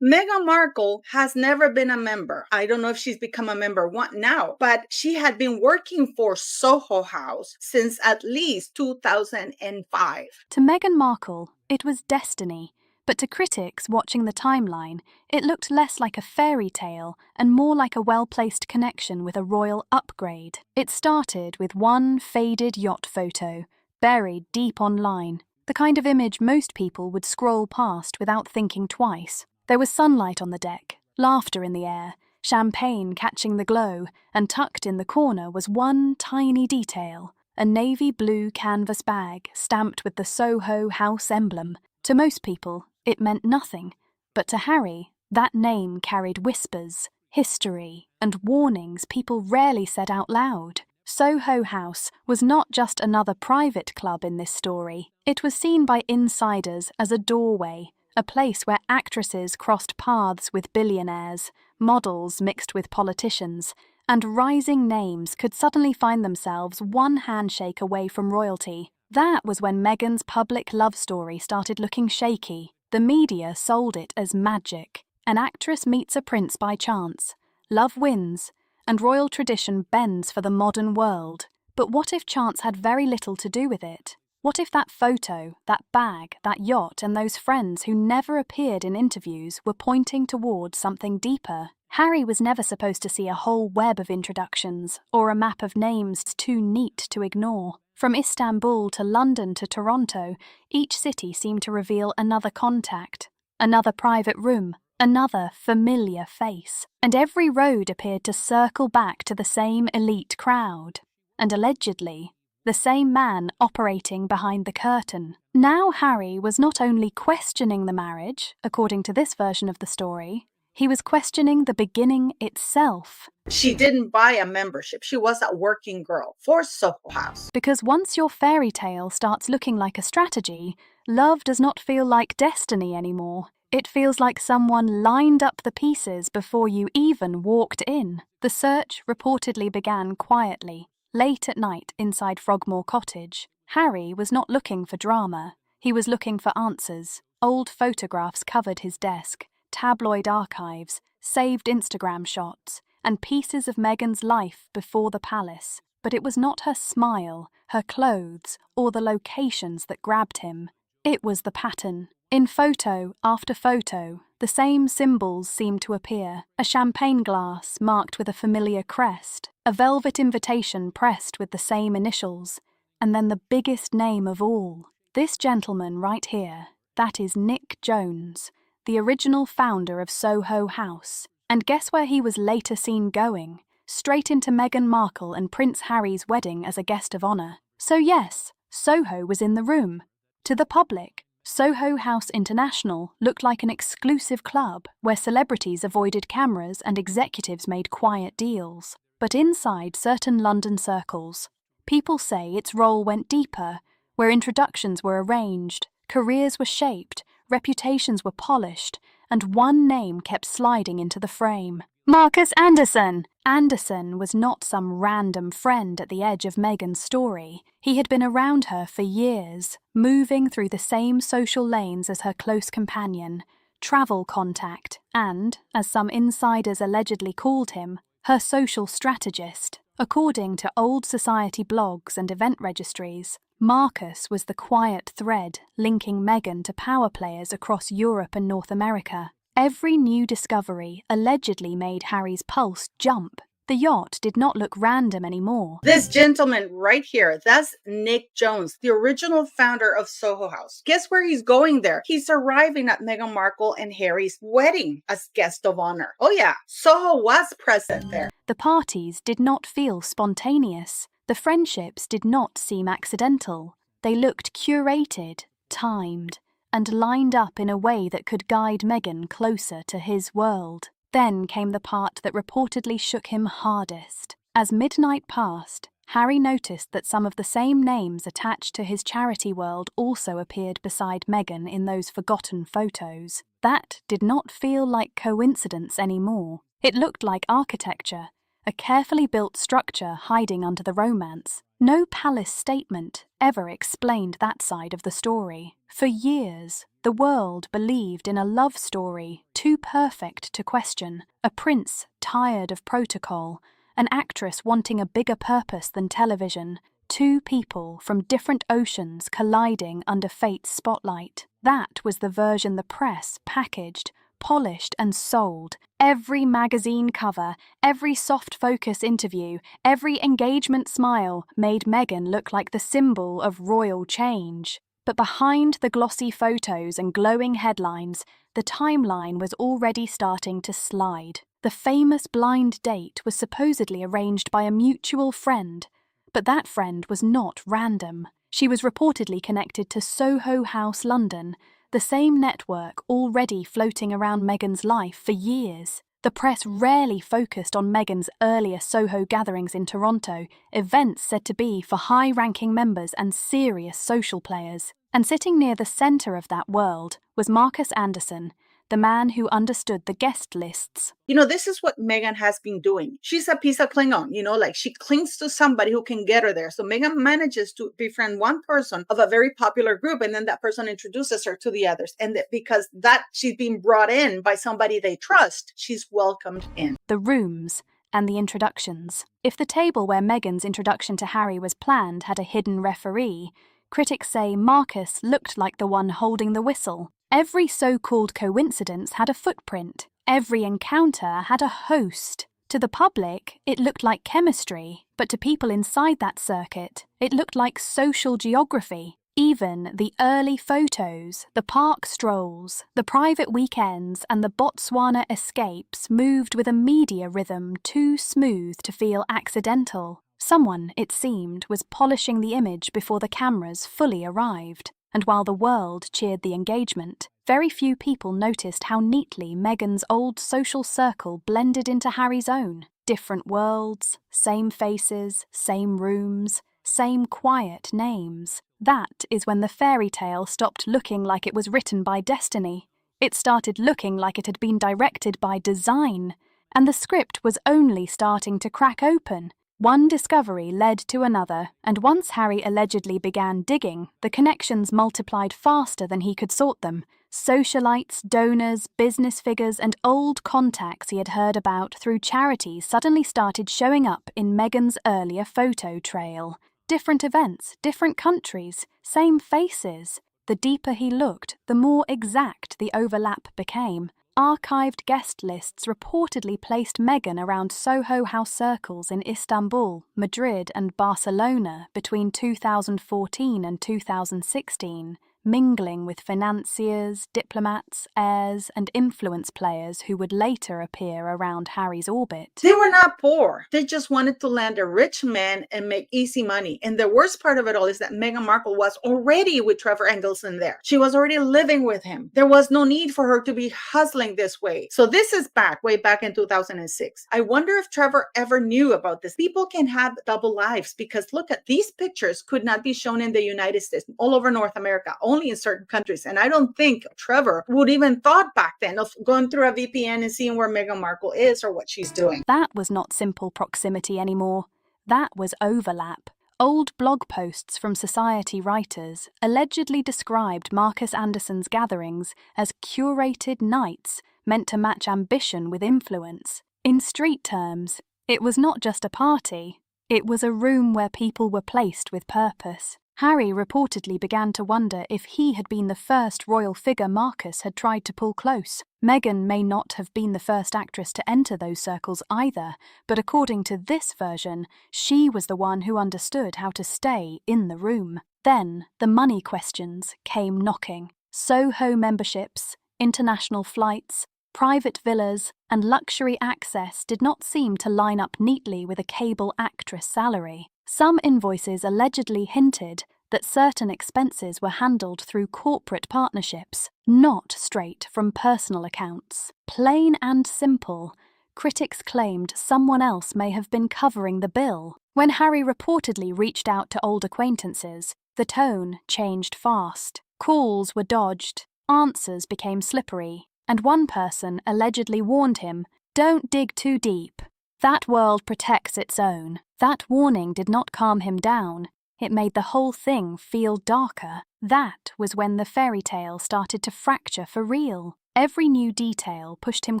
Meghan Markle has never been a member. I don't know if she's become a member now, but she had been working for Soho House since at least 2005. To Meghan Markle, it was destiny, but to critics watching the timeline, it looked less like a fairy tale and more like a well-placed connection with a royal upgrade. It started with one faded yacht photo, buried deep online, the kind of image most people would scroll past without thinking twice. There was sunlight on the deck, laughter in the air, champagne catching the glow, and tucked in the corner was one tiny detail, a navy blue canvas bag stamped with the Soho House emblem. To most people, it meant nothing, but to Harry, that name carried whispers, history, and warnings people rarely said out loud. Soho House was not just another private club in this story. It was seen by insiders as a doorway, a place where actresses crossed paths with billionaires, models mixed with politicians, and rising names could suddenly find themselves one handshake away from royalty. That was when Meghan's public love story started looking shaky. The media sold it as magic. An actress meets a prince by chance. Love wins, and royal tradition bends for the modern world. But what if chance had very little to do with it? What if that photo, that bag, that yacht, and those friends who never appeared in interviews were pointing towards something deeper? Harry was never supposed to see a whole web of introductions or a map of names too neat to ignore. From Istanbul to London to Toronto, each city seemed to reveal another contact, another private room, another familiar face. And every road appeared to circle back to the same elite crowd. And allegedly, the same man operating behind the curtain. Now Harry was not only questioning the marriage, according to this version of the story, he was questioning the beginning itself. She didn't buy a membership. She was a working girl for Soho House. Because once your fairy tale starts looking like a strategy, love does not feel like destiny anymore. It feels like someone lined up the pieces before you even walked in. The search reportedly began quietly, late at night inside Frogmore Cottage. Harry was not looking for drama. He was looking for answers. Old photographs covered his desk, tabloid archives, saved Instagram shots, and pieces of Meghan's life before the palace. But it was not her smile, her clothes, or the locations that grabbed him. It was the pattern. In photo after photo, the same symbols seemed to appear. A champagne glass marked with a familiar crest, a velvet invitation pressed with the same initials, and then the biggest name of all. This gentleman right here, that is Nick Jones, the original founder of Soho House. And guess where he was later seen going? Straight into Meghan Markle and Prince Harry's wedding as a guest of honour. So yes, Soho was in the room. To the public, Soho House International looked like an exclusive club where celebrities avoided cameras and executives made quiet deals. But inside certain London circles, people say its role went deeper, where introductions were arranged, careers were shaped, reputations were polished, and one name kept sliding into the frame. Marcus Anderson! Anderson was not some random friend at the edge of Meghan's story. He had been around her for years, moving through the same social lanes as her close companion, travel contact, and, as some insiders allegedly called him, her social strategist. According to old society blogs and event registries, Marcus was the quiet thread linking Meghan to power players across Europe and North America. Every new discovery allegedly made Harry's pulse jump. The yacht did not look random anymore. This gentleman right here, that's Nick Jones, the original founder of Soho House. Guess where he's going there? He's arriving at Meghan Markle and Harry's wedding as guest of honor. Oh yeah, Soho was present there. The parties did not feel spontaneous. The friendships did not seem accidental. They looked curated, timed, and lined up in a way that could guide Meghan closer to his world. Then came the part that reportedly shook him hardest. As midnight passed, Harry noticed that some of the same names attached to his charity world also appeared beside Meghan in those forgotten photos. That did not feel like coincidence anymore. It looked like architecture, a carefully built structure hiding under the romance. No palace statement ever explained that side of the story. For years, The world believed in a love story too perfect to question, a prince tired of protocol, an actress wanting a bigger purpose than television, two people from different oceans colliding under fate's spotlight. That was the version the press packaged, polished and sold. Every magazine cover, every soft focus interview, every engagement smile made Meghan look like the symbol of royal change. But behind the glossy photos and glowing headlines, the timeline was already starting to slide. The famous blind date was supposedly arranged by a mutual friend, but that friend was not random. She was reportedly connected to Soho House, London, the same network already floating around Meghan's life for years. The press rarely focused on Meghan's earlier Soho gatherings in Toronto, events said to be for high-ranking members and serious social players. And sitting near the centre of that world was Marcus Anderson, the man who understood the guest lists. This is what Meghan has been doing. She's a piece of Klingon, like she clings to somebody who can get her there. So Meghan manages to befriend one person of a very popular group, and then that person introduces her to the others. And because she's being brought in by somebody they trust, she's welcomed in. The rooms and the introductions. If the table where Meghan's introduction to Harry was planned had a hidden referee, critics say Marcus looked like the one holding the whistle. Every so-called coincidence had a footprint. Every encounter had a host. To the public, it looked like chemistry, but to people inside that circuit, it looked like social geography. Even the early photos, the park strolls, the private weekends, and the Botswana escapes moved with a media rhythm too smooth to feel accidental. Someone, it seemed, was polishing the image before the cameras fully arrived. And while the world cheered the engagement, very few people noticed how neatly Meghan's old social circle blended into Harry's own. Different worlds, same faces, same rooms, same quiet names. That is when the fairy tale stopped looking like it was written by destiny. It started looking like it had been directed by design, and the script was only starting to crack open. One discovery led to another, and once Harry allegedly began digging, the connections multiplied faster than he could sort them. Socialites, donors, business figures, and old contacts he had heard about through charities suddenly started showing up in Meghan's earlier photo trail. Different events, different countries, same faces. The deeper he looked, the more exact the overlap became. Archived guest lists reportedly placed Meghan around Soho House circles in Istanbul, Madrid, and Barcelona between 2014 and 2016, mingling with financiers, diplomats, heirs, and influence players who would later appear around Harry's orbit. They were not poor. They just wanted to land a rich man and make easy money. And the worst part of it all is that Meghan Markle was already with Trevor Engelson there. She was already living with him. There was no need for her to be hustling this way. So this is way back in 2006. I wonder if Trevor ever knew about this. People can have double lives because look at these pictures could not be shown in the United States, all over North America, only in certain countries. And I don't think Trevor would even thought back then of going through a VPN and seeing where Meghan Markle is or what she's doing. That was not simple proximity anymore. That was overlap. Old blog posts from society writers allegedly described Marcus Anderson's gatherings as curated nights meant to match ambition with influence. In street terms, it was not just a party, it was a room where people were placed with purpose. Harry reportedly began to wonder if he had been the first royal figure Marcus had tried to pull close. Meghan may not have been the first actress to enter those circles either, but according to this version, she was the one who understood how to stay in the room. Then, the money questions came knocking. Soho memberships, international flights, private villas, and luxury access did not seem to line up neatly with a cable actress salary. Some invoices allegedly hinted that certain expenses were handled through corporate partnerships, not straight from personal accounts. Plain and simple, critics claimed someone else may have been covering the bill. When Harry reportedly reached out to old acquaintances, the tone changed fast. Calls were dodged, answers became slippery, and one person allegedly warned him, "Don't dig too deep. That world protects its own." That warning did not calm him down. It made the whole thing feel darker. That was when the fairy tale started to fracture for real. Every new detail pushed him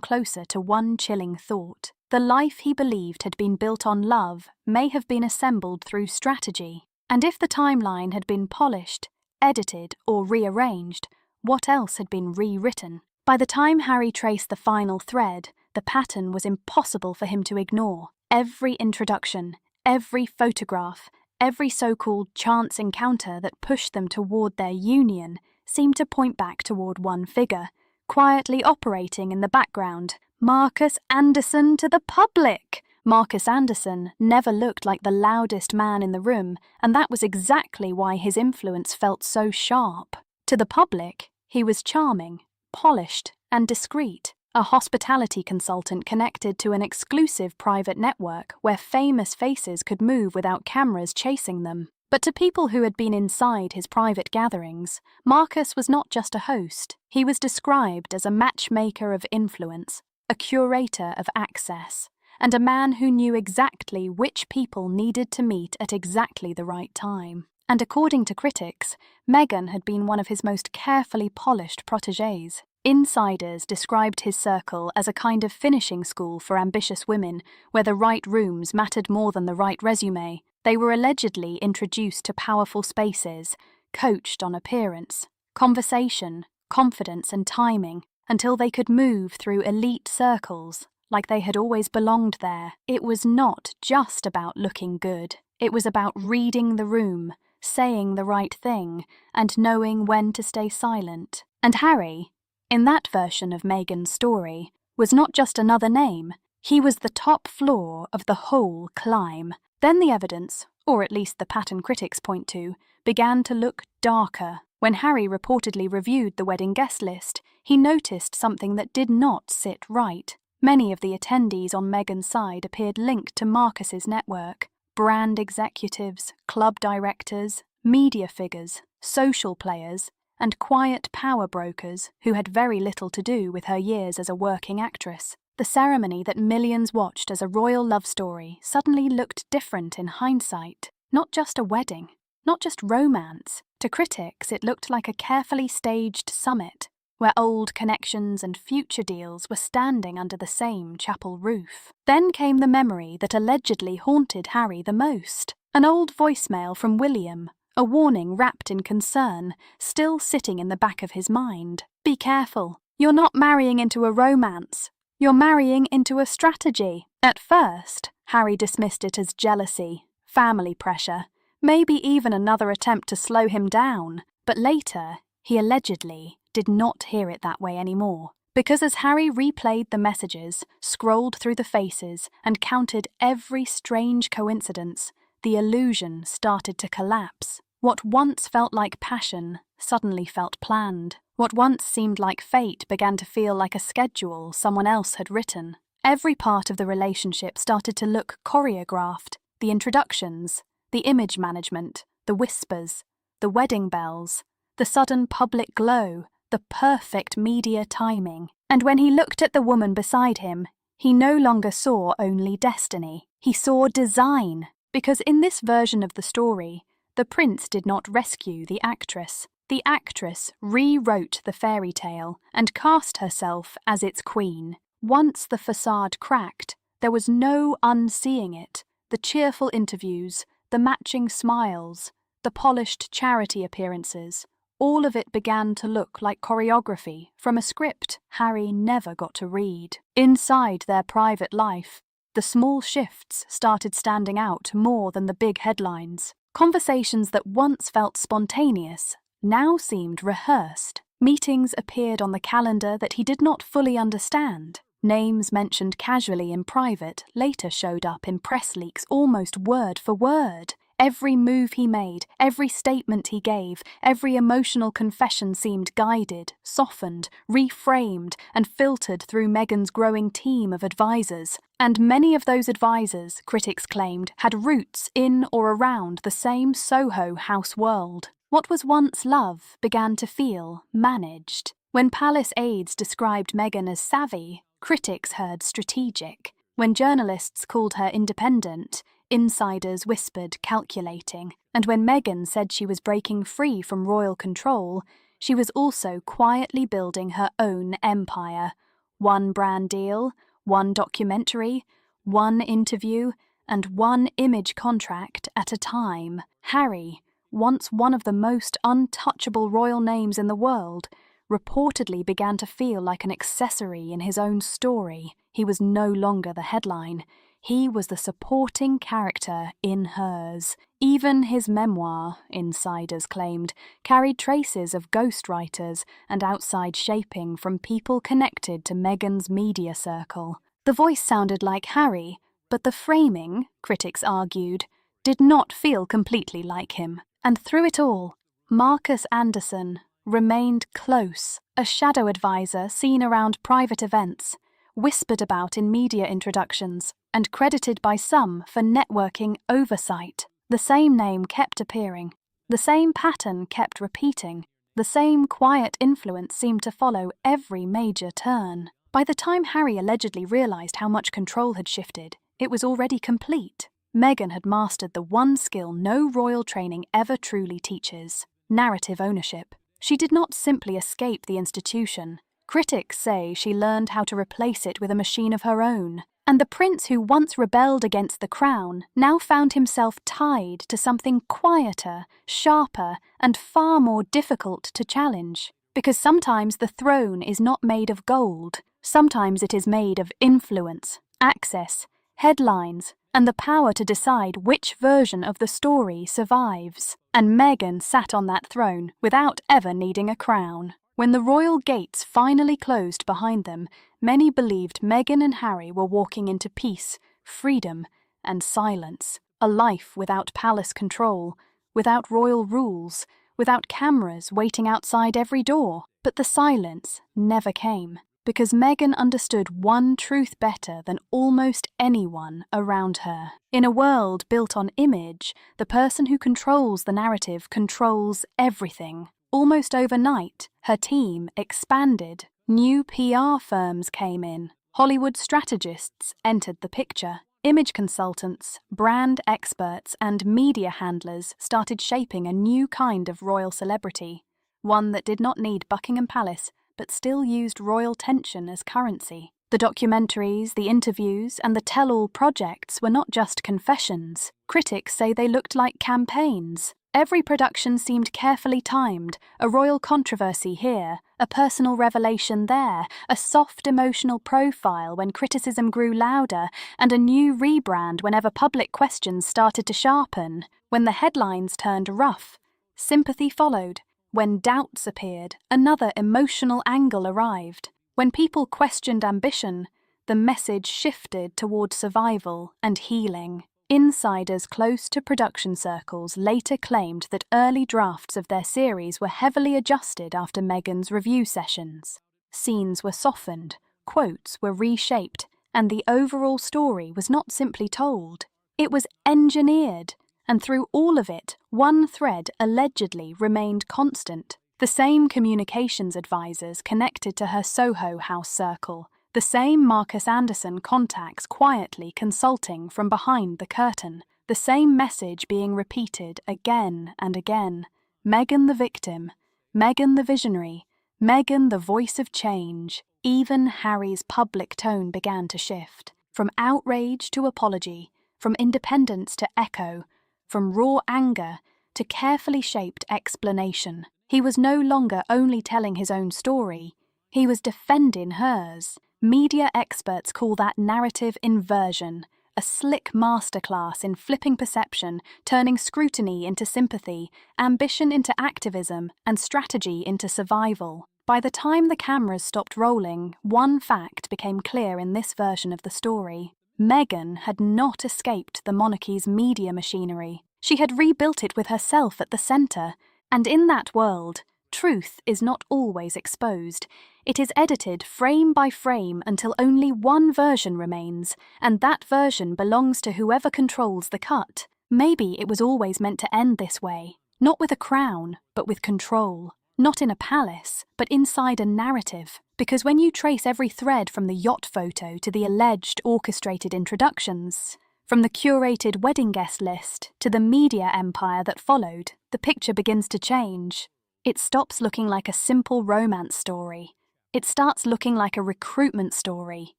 closer to one chilling thought. The life he believed had been built on love may have been assembled through strategy. And if the timeline had been polished, edited, or rearranged, what else had been rewritten? By the time Harry traced the final thread, the pattern was impossible for him to ignore. Every introduction, every photograph, every so-called chance encounter that pushed them toward their union seemed to point back toward one figure, quietly operating in the background. Marcus Anderson to the public! Marcus Anderson never looked like the loudest man in the room, and that was exactly why his influence felt so sharp. To the public, he was charming, polished, and discreet, a hospitality consultant connected to an exclusive private network where famous faces could move without cameras chasing them. But to people who had been inside his private gatherings, Marcus was not just a host. He was described as a matchmaker of influence, a curator of access, and a man who knew exactly which people needed to meet at exactly the right time. And according to critics, Meghan had been one of his most carefully polished protégés. Insiders described his circle as a kind of finishing school for ambitious women, where the right rooms mattered more than the right resume. They were allegedly introduced to powerful spaces, coached on appearance, conversation, confidence and timing, until they could move through elite circles, like they had always belonged there. It was not just about looking good. It was about reading the room, saying the right thing, and knowing when to stay silent. And Harry, in that version of Meghan's story, was not just another name. He was the top floor of the whole climb. Then the evidence, or at least the pattern critics point to, began to look darker. When Harry reportedly reviewed the wedding guest list, he noticed something that did not sit right. Many of the attendees on Meghan's side appeared linked to Marcus's network. Brand executives, club directors, media figures, social players, and quiet power brokers who had very little to do with her years as a working actress. The ceremony that millions watched as a royal love story suddenly looked different in hindsight. Not just a wedding, not just romance. To critics, it looked like a carefully staged summit, where old connections and future deals were standing under the same chapel roof. Then came the memory that allegedly haunted Harry the most. An old voicemail from William, a warning wrapped in concern, still sitting in the back of his mind. Be careful. You're not marrying into a romance. You're marrying into a strategy. At first, Harry dismissed it as jealousy, family pressure, maybe even another attempt to slow him down. But later, he allegedly did not hear it that way anymore. Because as Harry replayed the messages, scrolled through the faces, and counted every strange coincidence, the illusion started to collapse. What once felt like passion suddenly felt planned. What once seemed like fate began to feel like a schedule someone else had written. Every part of the relationship started to look choreographed. The introductions, the image management, the whispers, the wedding bells, the sudden public glow, the perfect media timing. And when he looked at the woman beside him, he no longer saw only destiny. He saw design. Because in this version of the story, the prince did not rescue the actress. The actress rewrote the fairy tale and cast herself as its queen. Once the facade cracked, there was no unseeing it. The cheerful interviews, the matching smiles, the polished charity appearances, all of it began to look like choreography from a script Harry never got to read. Inside their private life, the small shifts started standing out more than the big headlines. Conversations that once felt spontaneous now seemed rehearsed. Meetings appeared on the calendar that he did not fully understand. Names mentioned casually in private later showed up in press leaks almost word for word. Every move he made, every statement he gave, every emotional confession seemed guided, softened, reframed, and filtered through Meghan's growing team of advisors. And many of those advisors, critics claimed, had roots in or around the same Soho House world. What was once love began to feel managed. When palace aides described Meghan as savvy, critics heard strategic. When journalists called her independent, Insiders whispered calculating, and when Meghan said she was breaking free from royal control, she was also quietly building her own empire. One brand deal, one documentary, one interview, and one image contract at a time. Harry, once one of the most untouchable royal names in the world, reportedly began to feel like an accessory in his own story. He was no longer the headline. He was the supporting character in hers. Even his memoir, insiders claimed, carried traces of ghostwriters and outside shaping from people connected to Meghan's media circle. The voice sounded like Harry, but the framing, critics argued, did not feel completely like him. And through it all, Marcus Anderson remained close, a shadow advisor seen around private events, whispered about in media introductions, and credited by some for networking oversight. The same name kept appearing, the same pattern kept repeating, the same quiet influence seemed to follow every major turn. By the time Harry allegedly realized how much control had shifted, it was already complete. Meghan had mastered the one skill no royal training ever truly teaches: narrative ownership. She did not simply escape the institution. Critics say she learned how to replace it with a machine of her own. And the prince who once rebelled against the crown now found himself tied to something quieter, sharper, and far more difficult to challenge. Because sometimes the throne is not made of gold. Sometimes it is made of influence, access, headlines, and the power to decide which version of the story survives. And Meghan sat on that throne without ever needing a crown. When the royal gates finally closed behind them, many believed Meghan and Harry were walking into peace, freedom, and silence. A life without palace control, without royal rules, without cameras waiting outside every door. But the silence never came, because Meghan understood one truth better than almost anyone around her. In a world built on image, the person who controls the narrative controls everything. Almost overnight, her team expanded. New PR firms came in. Hollywood strategists entered the picture. Image consultants, brand experts, and media handlers started shaping a new kind of royal celebrity, one that did not need Buckingham Palace, but still used royal tension as currency. The documentaries, the interviews, and the tell-all projects were not just confessions. Critics say they looked like campaigns. Every production seemed carefully timed, a royal controversy here, a personal revelation there, a soft emotional profile when criticism grew louder, and a new rebrand whenever public questions started to sharpen. When the headlines turned rough, sympathy followed. When doubts appeared, another emotional angle arrived. When people questioned ambition, the message shifted toward survival and healing. Insiders close to production circles later claimed that early drafts of their series were heavily adjusted after Meghan's review sessions. Scenes were softened, quotes were reshaped, and the overall story was not simply told. It was engineered, and through all of it, one thread allegedly remained constant. The same communications advisors connected to her Soho House circle, the same Marcus Anderson contacts quietly consulting from behind the curtain, the same message being repeated again and again. Meghan the victim, Meghan the visionary, Meghan the voice of change. Even Harry's public tone began to shift, from outrage to apology, from independence to echo, from raw anger to carefully shaped explanation. He was no longer only telling his own story, he was defending hers. Media experts call that narrative inversion, a slick masterclass in flipping perception, turning scrutiny into sympathy, ambition into activism, and strategy into survival. By the time the cameras stopped rolling, one fact became clear in this version of the story. Meghan had not escaped the monarchy's media machinery. She had rebuilt it with herself at the centre, and in that world, truth is not always exposed. It is edited frame by frame until only one version remains, and that version belongs to whoever controls the cut. Maybe it was always meant to end this way, not with a crown, but with control. Not in a palace, but inside a narrative. Because when you trace every thread from the yacht photo to the alleged orchestrated introductions, From the curated wedding guest list to the media empire that followed, the picture begins to change. It stops looking like a simple romance story. It starts looking like a recruitment story.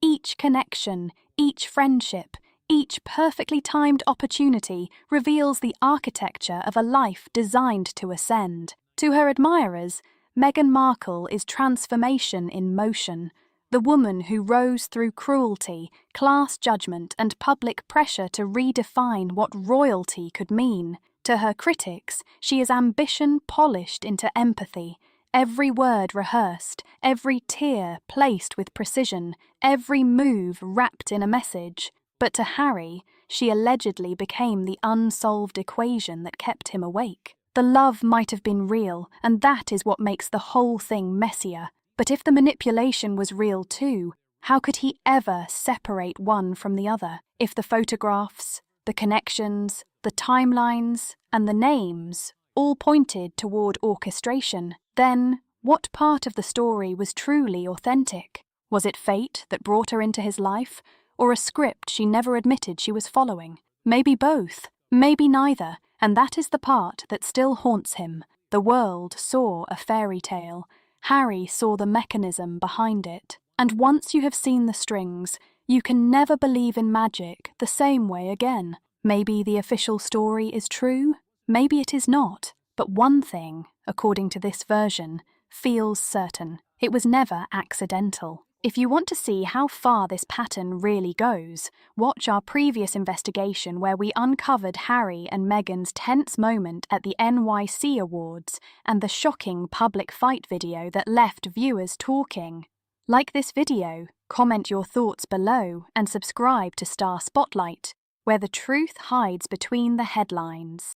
Each connection, each friendship, each perfectly timed opportunity reveals the architecture of a life designed to ascend. To her admirers, Meghan Markle is transformation in motion, the woman who rose through cruelty, class judgment, and public pressure to redefine what royalty could mean. To her critics, she is ambition polished into empathy, every word rehearsed, every tear placed with precision, every move wrapped in a message. But to Harry, she allegedly became the unsolved equation that kept him awake. The love might have been real, and that is what makes the whole thing messier. But if the manipulation was real too, how could he ever separate one from the other? If the photographs, the connections, the timelines, and the names all pointed toward orchestration, then what part of the story was truly authentic? Was it fate that brought her into his life, or a script she never admitted she was following? Maybe both, maybe neither, and that is the part that still haunts him. The world saw a fairy tale. Harry saw the mechanism behind it. And once you have seen the strings, you can never believe in magic the same way again. Maybe the official story is true, maybe it is not. But one thing, according to this version, feels certain. It was never accidental. If you want to see how far this pattern really goes, watch our previous investigation where we uncovered Harry and Meghan's tense moment at the NYC Awards and the shocking public fight video that left viewers talking. Like this video, comment your thoughts below, and subscribe to Star Spotlight, where the truth hides between the headlines.